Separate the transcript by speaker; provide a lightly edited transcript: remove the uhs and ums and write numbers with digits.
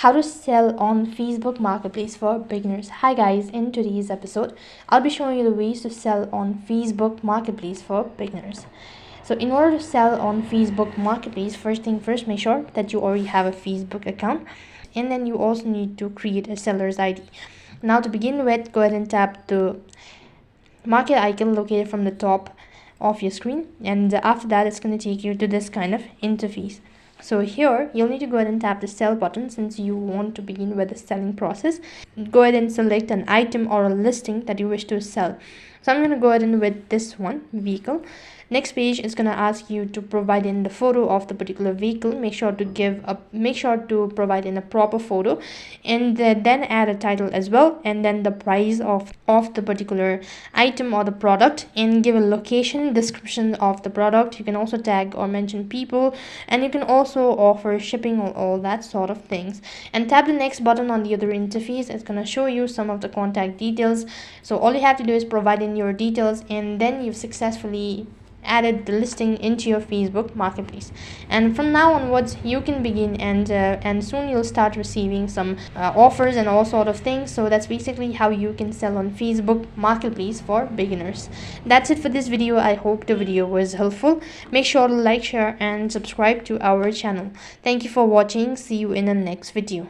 Speaker 1: how to sell on Facebook Marketplace for beginners. Hi guys, in today's episode I'll be showing you the ways to sell on Facebook Marketplace for beginners. So in order to sell on Facebook Marketplace, first thing first, make sure that you already have a Facebook account, and then you also need to create a seller's ID. Now to begin with, go ahead and tap the market icon located from the top of your screen, and after that it's going to take you to this kind of interface. So here you'll need to go ahead and tap the sell button since you want to begin with the selling process. Go ahead and select an item or a listing that you wish to sell. So I'm going to go ahead and with this one, vehicle. Next page is going to ask you to provide in the photo of the particular vehicle. Make sure to provide in a proper photo, and then add a title as well, and then the price of the particular item or the product, and give a location, description of the product. You can also tag or mention people, and you can also offer shipping or all that sort of things. And tap the next button on the other interface. It's going to show you some of the contact details. So all you have to do is provide in your details, and then you've successfully added the listing into your Facebook Marketplace. And from now onwards you can begin, and soon you'll start receiving some offers and all sort of things. So that's basically how you can sell on Facebook Marketplace for beginners. That's it for this video. I hope the video was helpful. Make sure to like, share and subscribe to our channel. Thank you for watching. See you in the next video.